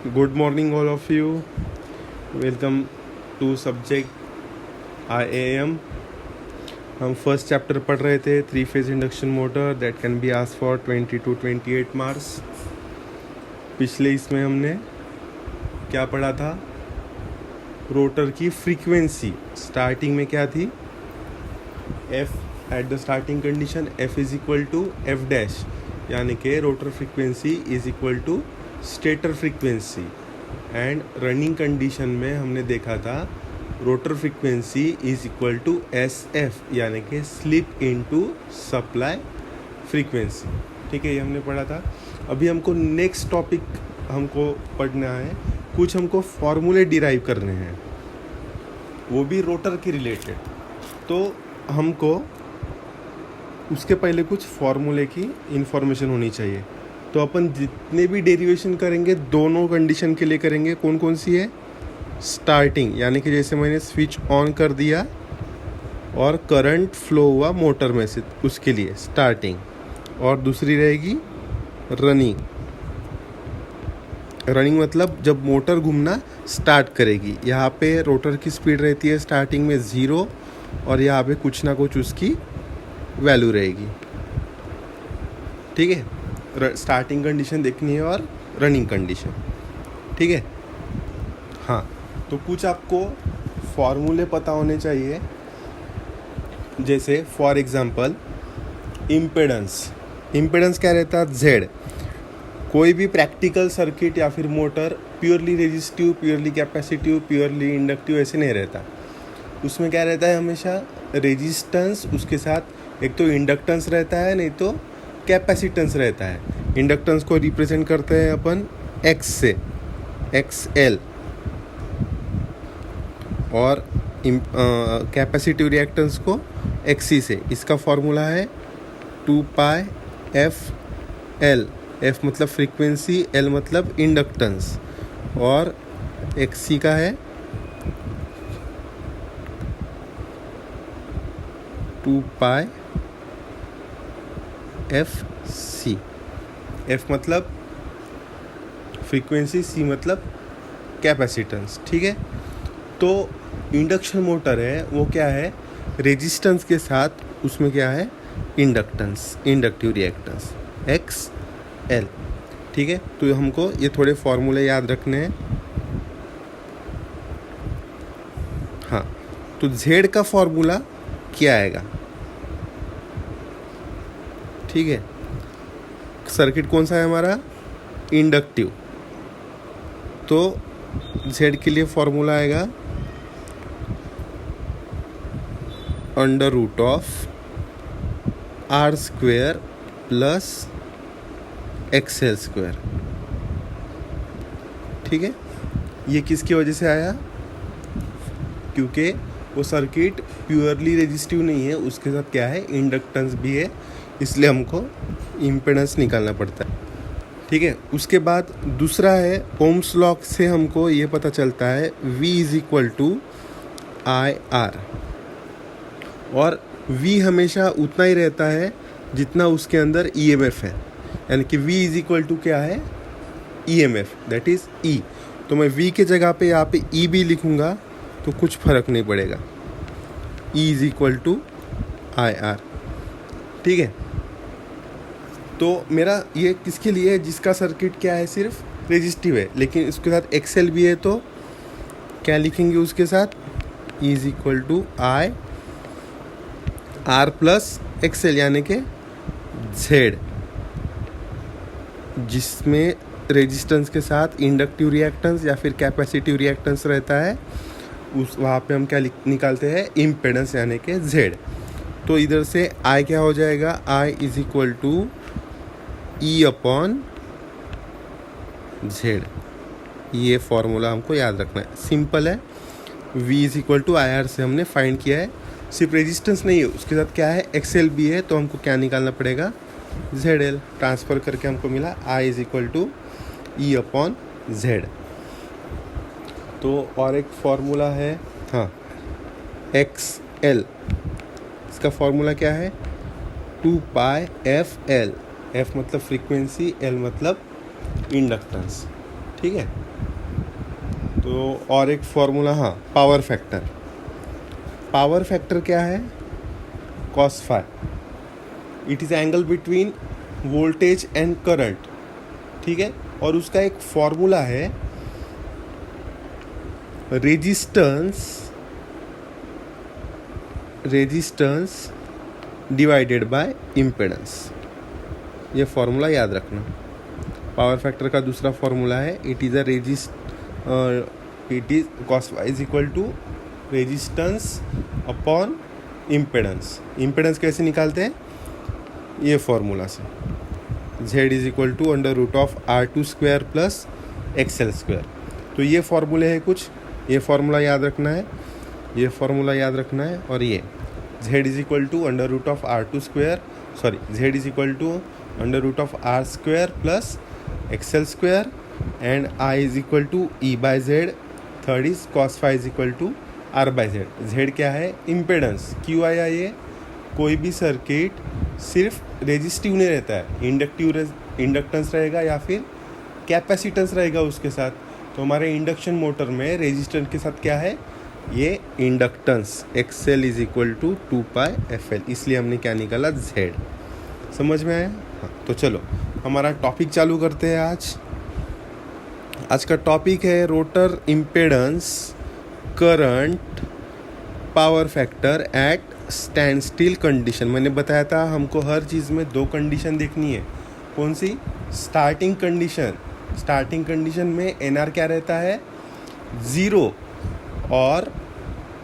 Good morning all of you. Welcome to subject IAM। हम first chapter पढ़ रहे थे, 3 phase induction motor that can be asked for 20 to 28 marks. पिछले इसमें हमने क्या पढ़ा था? रोटर की फ्रीक्वेंसी स्टार्टिंग में क्या थी? F at the starting condition F is equal to F dash, यानी कि rotor frequency is equal to stator frequency. And running condition में हमने देखा था rotor frequency is equal to SF, यानी कि स्लिप इनटू सप्लाई फ्रीक्वेंसी। ठीक है, ये हमने पढ़ा था। अभी हमको नेक्स्ट टॉपिक हमको पढ़ना है, कुछ हमको फॉर्मूले डिराइव करने हैं, वो भी रोटर के रिलेटेड। तो हमको उसके पहले कुछ फॉर्मूले की इंफॉर्मेशन होनी चाहिए। तो अपन जितने भी डेरिवेशन करेंगे दोनों कंडीशन के लिए करेंगे। कौन कौन सी है? स्टार्टिंग, यानी कि जैसे मैंने स्विच ऑन कर दिया और करंट फ्लो हुआ मोटर में से, उसके लिए स्टार्टिंग। और दूसरी रहेगी रनिंग। रनिंग मतलब जब मोटर घूमना स्टार्ट करेगी। यहाँ पे रोटर की स्पीड रहती है स्टार्टिंग में 0 और यहाँ पे कुछ ना कुछ उसकी वैल्यू रहेगी। ठीक है, स्टार्टिंग कंडीशन देखनी है और रनिंग कंडीशन। ठीक है, हाँ। तो कुछ आपको फॉर्मूले पता होने चाहिए, जैसे फॉर एग्जांपल इम्पेडेंस। इम्पेडेंस क्या रहता है? Z। कोई भी प्रैक्टिकल सर्किट या फिर motor purely resistive, purely capacitive, purely inductive ऐसे नहीं रहता। उसमें क्या रहता है? हमेशा रेजिस्टेंस, उसके साथ एक तो इंडक्टेंस रहता है, नहीं तो कैपेसिटेंस रहता है। इंडक्टेंस को रिप्रेजेंट करते हैं अपन X से, XL, और कैपेसिटिव रिएक्टेंस को XC से। इसका फॉर्मूला है 2πfL। F मतलब फ्रीक्वेंसी, L मतलब इंडक्टेंस, और XC का है 2πfC। F मतलब फ्रीक्वेंसी, C मतलब कैपेसिटेंस। ठीक है, तो इंडक्शन मोटर है वो क्या है? रेजिस्टेंस के साथ उसमें क्या है? Inductance, inductive reactance XL। ठीक है, तो हमको ये थोड़े फॉर्मूले याद रखने हैं। हाँ, तो Z का फॉर्मूला क्या आएगा? ठीक है, सर्किट कौन सा है हमारा? इंडक्टिव। तो Z के लिए फॉर्मूला आएगा √R² + XL²। ठीक है, ये किसकी वजह से आया? क्योंकि वो सर्किट प्योरली रेजिस्टिव नहीं है, उसके साथ क्या है? इंडक्टेंस भी है, इसलिए हमको इम्पेडेंस निकालना पड़ता है। ठीक है, उसके बाद दूसरा है ओम्स लॉ से हमको ये पता चलता है V = IR, और V हमेशा उतना ही रहता है जितना उसके अंदर EMF है, यानी कि V = क्या है? EMF, that is E। तो मैं V के जगह पे यहाँ पे E भी लिखूँगा तो कुछ फ़र्क नहीं पड़ेगा। E = IR। ठीक है, तो मेरा ये किसके लिए है? जिसका सर्किट क्या है? सिर्फ रेजिस्टिव है, लेकिन उसके साथ XL भी है, तो क्या लिखेंगे उसके साथ? E = IR + XL, यानी कि Z, जिसमें रेजिस्टेंस के साथ इंडक्टिव रिएक्टेंस या फिर कैपेसिटिव रिएक्टेंस रहता है, उस वहाँ पे हम क्या निकालते हैं? इम्पेडेंस, यानी कि Z। तो इधर से I क्या हो जाएगा? I = E/Z। ये फॉर्मूला हमको याद रखना है, सिंपल है। V = IR से हमने फाइंड किया है। सिर्फ रेजिस्टेंस नहीं है, उसके साथ क्या है? XL भी है, तो हमको क्या निकालना पड़ेगा? ZL। ट्रांसफ़र करके हमको मिला I = E/Z। तो और एक फॉर्मूला है, हाँ, XL। इसका फॉर्मूला क्या है? 2πfL। F मतलब फ्रीक्वेंसी, L मतलब इंडक्टेंस। ठीक है। तो और एक फॉर्मूला, हाँ, पावर फैक्टर। पावर फैक्टर क्या है? Cos phi. It is angle between voltage and current, ठीक है। और उसका एक फॉर्मूला है रेजिस्टेंस डिवाइडेड बाय इम्पेडेंस। ये फॉर्मूला याद रखना। पावर फैक्टर का दूसरा फॉर्मूला है it is cos phi is equal to resistance upon impedance. Impedance कैसे निकालते हैं? ये फॉर्मूला से, z is equal to under root of R2 square plus XL square. तो ये फॉर्मूले है कुछ, ये फॉर्मूला याद रखना है, ये फॉर्मूला याद रखना है। और ये z is equal to under root of R2 square, sorry, z is equal to under root of R square plus XL square and I is equal to E by Z। Third is cos phi is equal to R by Z। Z क्या है? Impedance. क्यों आया ये? कोई भी circuit सिर्फ resistive नहीं रहता है, इंडक्टेंस रहेगा या फिर कैपेसिटेंस रहेगा उसके साथ। तो हमारे इंडक्शन मोटर में रेजिस्टेंस के साथ क्या है? ये inductance. XL is equal to 2πfl, इसलिए हमने क्या निकाला? Z। समझ में आया? हाँ, तो चलो हमारा टॉपिक चालू करते हैं। आज का टॉपिक है rotor impedance, current, power factor at standstill condition. मैंने बताया था हमको हर चीज़ में दो कंडीशन देखनी है। कौन सी? Starting condition. स्टार्टिंग कंडीशन में NR क्या रहता है? 0। और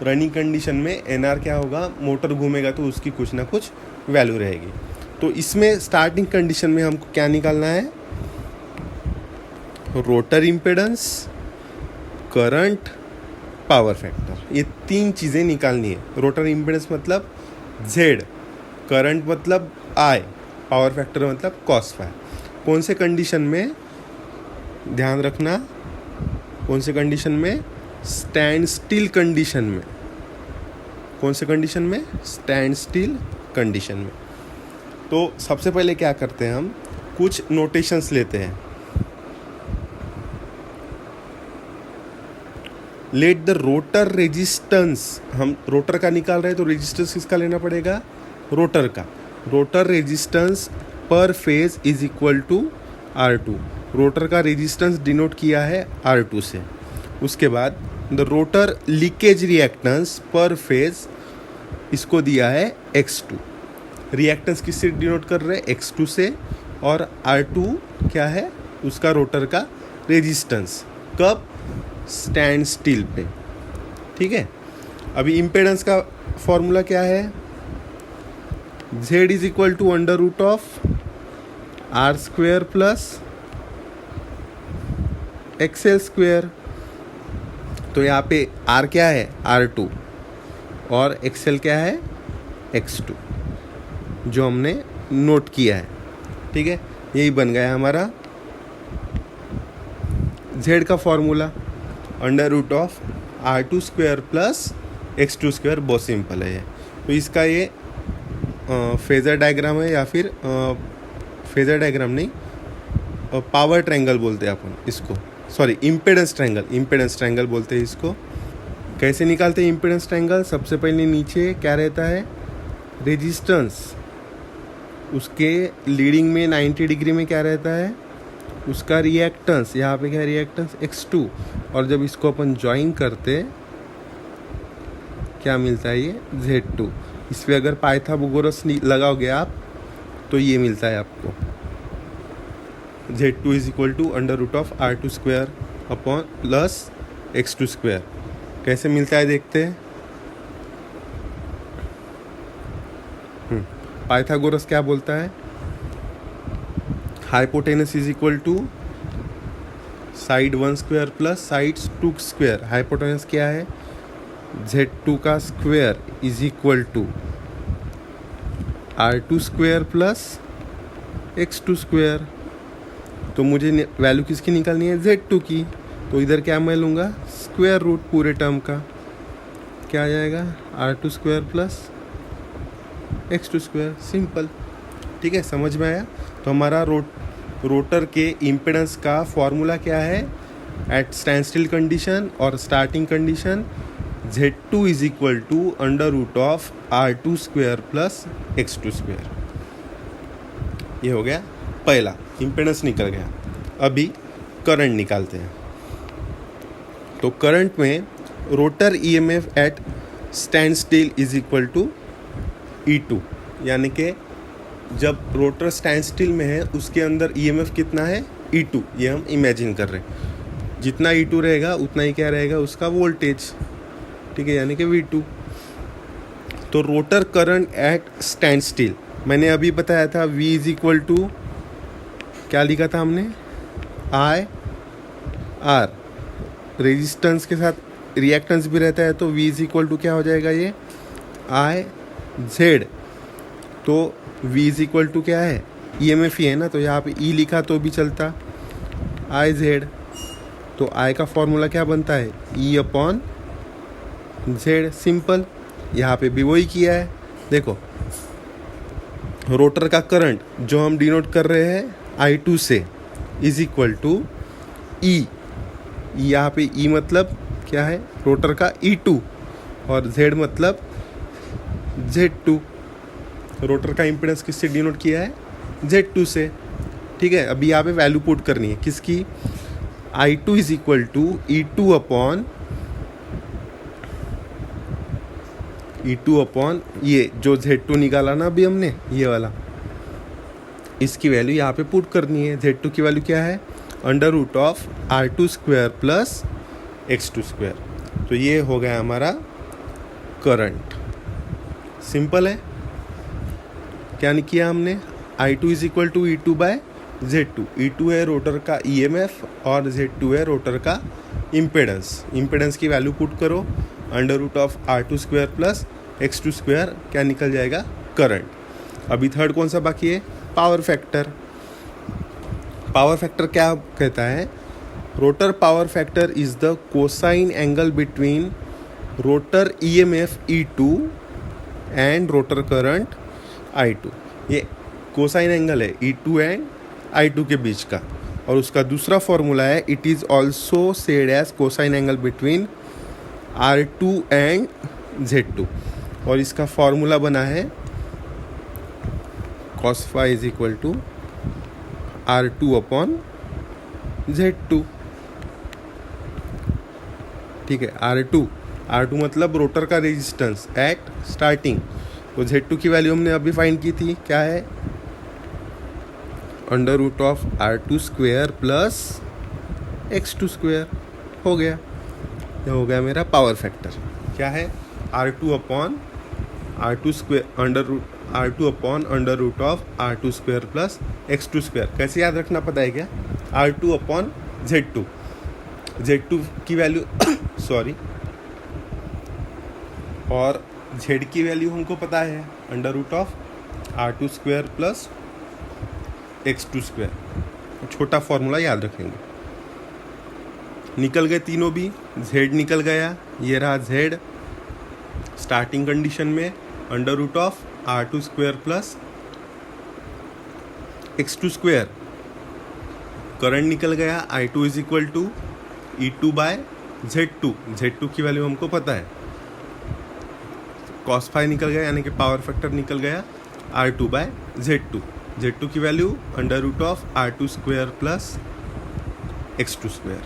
रनिंग कंडीशन में NR क्या होगा? मोटर घूमेगा तो उसकी कुछ ना कुछ वैल्यू रहेगी। तो इसमें स्टार्टिंग कंडीशन में हमको क्या निकालना है? Rotor impedance, current, power factor, ये तीन चीज़ें निकालनी है। रोटर इम्पेडेंस मतलब Z, करंट मतलब I, पावर फैक्टर मतलब कॉस फाई। कौन से कंडीशन में? ध्यान रखना, कौन से कंडीशन में? स्टैंड स्टिल कंडीशन में। कौन से कंडीशन में? स्टैंड स्टिल कंडीशन में। तो सबसे पहले क्या करते हैं, हम कुछ नोटेशंस लेते हैं। लेट द रोटर रेजिस्टेंस, हम रोटर का निकाल रहे हैं तो रेजिस्टेंस किसका लेना पड़ेगा? रोटर का। Rotor resistance per phase is equal to R2। Rotor का रेजिस्टेंस डिनोट किया है R2 से। उसके बाद the rotor leakage reactance per phase, इसको दिया है X2। रिएक्टेंस किससे डिनोट कर रहे हैं? X2 से। और R2 क्या है? उसका रोटर का रेजिस्टेंस। कब? स्टैंड स्टिल पे, ठीक है। अभी इम्पेडेंस का फॉर्मूला क्या है? Z is equal to under root of R square plus XL square. तो यहाँ पे R क्या है? R2 और XL क्या है? X2, जो हमने नोट किया है, ठीक है। यही बन गया हमारा Z का formula, under root of R2 square plus X2 square. बहुत सिंपल है ये। तो इसका ये फेज़र डायग्राम है, या फिर फेज़र डायग्राम नहीं, पावर ट्रायंगल बोलते हैं अपन इसको, सॉरी, इम्पेडेंस ट्रायंगल बोलते हैं इसको। कैसे निकालते हैं इम्पेडेंस ट्रायंगल? सबसे पहले नीचे क्या रहता है? रेजिस्टेंस। उसके लीडिंग में 90 डिग्री में क्या रहता है? उसका रिएक्टेंस। यहाँ पे क्या है? Reactance X2। और जब इसको अपन ज्वाइन करते क्या मिलता है? ये Z2। इस पर अगर पाइथागोरस लगाओगे आप तो ये मिलता है आपको, Z2 is equal to under root of R2 square upon plus X2 square. कैसे मिलता है देखते हैं। पाइथागोरस क्या बोलता है? Hypotenuse is equal to side 1 square plus side 2 square. Hypotenuse क्या है? Z2 का square is equal to R2 square plus X2 square. तो मुझे वैल्यू किसकी निकालनी है? Z2 की। तो इधर क्या मैं लूँगा? स्क्वायर रूट पूरे टर्म का। क्या आ जाएगा? R2 square plus X2 square. Simple, ठीक है, समझ में आया। तो हमारा रोटर के इम्पेडेंस का फॉर्मूला क्या है? at standstill condition or starting condition, Z2 is equal to under root of R2 square plus X2 square. ये हो गया पहला, इम्पेडेंस निकल गया. अभी करंट निकालते हैं. तो करंट में rotor EMF at standstill is equal to E2, यानी कि जब रोटर स्टैंड स्टिल में है उसके अंदर ईएमएफ कितना है E2, ये हम इमेजिन कर रहे हैं. जितना E2 रहेगा उतना ही क्या रहेगा उसका वोल्टेज, ठीक है, यानी कि V2. तो rotor current eight stand still मैंने अभी बताया था V इज इक्वल टू क्या लिखा था हमने, I R. रेजिस्टेंस के साथ रिएक्टेंस भी रहता है तो V इज इक्वल टू क्या हो जाएगा, ये I Z. तो V इज इक्वल टू क्या है, EMF ही है ना, तो यहाँ पे E लिखा तो भी चलता, I Z. तो I का फॉर्मूला क्या बनता है, E अपॉन Z. सिंपल. यहाँ पे भी वही किया है. देखो रोटर का करंट जो हम डिनोट कर रहे हैं I2 से इज इक्वल टू E. यहाँ पे E मतलब क्या है, रोटर का E2, और Z मतलब Z2. रोटर का इम्पीडेंस किससे डिनोट किया है, Z2 से. ठीक है, अभी यहाँ पे वैल्यू पुट करनी है किसकी, I2 is equal to E2 upon ये जो Z2 निकाला ना अभी हमने, ये वाला, इसकी वैल्यू यहाँ पे पुट करनी है. Z2 की वैल्यू क्या है, under root of R2 square plus X2 square. तो ये हो गया हमारा करंट. सिंपल है. क्या नहीं किया हमने, I2 is equal to E2 by Z2. E2 है रोटर का EMF और Z2 है रोटर का इम्पेडेंस. इम्पेडेंस की वैल्यू पुट करो, under root of R2 square plus X2 square, क्या निकल जाएगा, करंट. अभी थर्ड कौन सा बाकी है, पावर फैक्टर. पावर फैक्टर क्या कहता है, rotor power factor is the cosine angle between rotor EMF E2 and rotor current I2. ये कोसाइन एंगल है E2 एंड I2 के बीच का, और उसका दूसरा फॉर्मूला है, it is also said as cosine angle between R2 and Z2, और इसका फॉर्मूला बना है cos phi is equal to R2 upon Z2. ठीक है, R2 मतलब रोटर का रेजिस्टेंस एट स्टार्टिंग. तो Z2 की वैल्यू हमने अभी फाइंड की थी, क्या है, under root of R2 square plus X2 square. हो गया, ये हो गया मेरा पावर फैक्टर. क्या है, R2 upon R2 square R2 upon under root of R2 square plus X2 square. कैसे याद रखना पता है क्या, R2 अपॉन Z2 की वैल्यू सॉरी, और Z की वैल्यू हमको पता है under root of R2 square plus X2 square. छोटा फॉर्मूला याद रखेंगे. निकल गए तीनों भी, Z निकल गया, ये रहा Z स्टार्टिंग कंडीशन में under root of R2 square plus X2 square. Current निकल गया, I2 is equal to E2 by Z2 की वैल्यू हमको पता है. cos phi निकल गया, यानी कि पावर फैक्टर निकल गया R2 बाय Z2 की value under root of R2 square plus X2 square.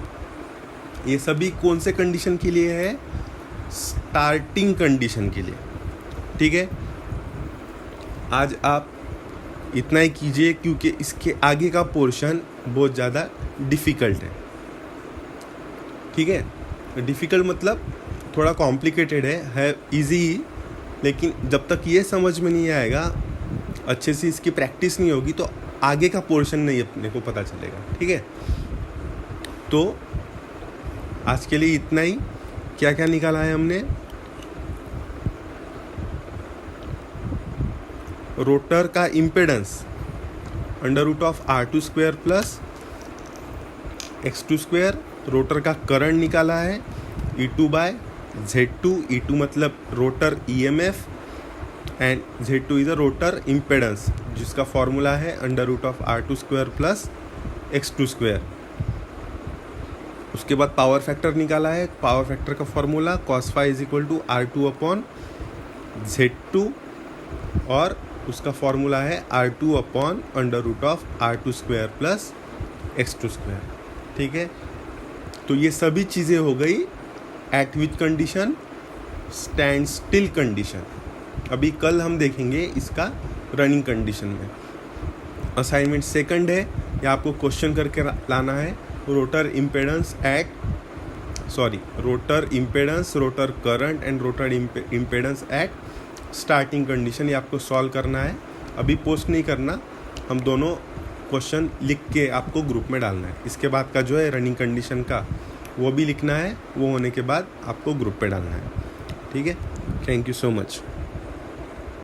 ये सभी कौन से कंडीशन के लिए है, स्टार्टिंग कंडीशन के लिए. ठीक है, आज आप इतना ही कीजिए क्योंकि इसके आगे का पोर्शन बहुत ज़्यादा डिफ़िकल्ट ठीक है. डिफ़िकल्ट मतलब थोड़ा कॉम्प्लिकेटेड है इजी ही, लेकिन जब तक ये समझ में नहीं आएगा, अच्छे से इसकी प्रैक्टिस नहीं होगी, तो आगे का पोर्शन नहीं अपने को पता चलेगा. ठीक है, तो आज के लिए इतना ही. क्या क्या निकाला है हमने, रोटर का impedance under root of R2 square plus X2 square. Rotor का करंट निकाला है E2 बाय Z2. E2 मतलब rotor EMF and Z2 is a rotor impedance, जिसका फॉर्मूला है under root of R2 square plus X2 square. उसके बाद power factor निकाला है। पावर फैक्टर का formula cos phi is equal to R2/Z2 और उसका फॉर्मूला है R2/√R2² प्लस X2²। ठीक है, तो ये सभी चीज़ें हो गई at which condition, standstill condition. अभी कल हम देखेंगे इसका रनिंग कंडीशन में। असाइनमेंट सेकंड है, या आपको क्वेश्चन करके लाना है rotor impedance, rotor current and rotor impedance at starting condition. ये आपको सॉल्व करना है, अभी पोस्ट नहीं करना, हम दोनों क्वेश्चन लिख के आपको ग्रुप में डालना है। इसके बाद का जो है रनिंग कंडीशन का वो भी लिखना है, वो होने के बाद आपको ग्रुप पे डालना है। ठीक है, थैंक यू सो मच।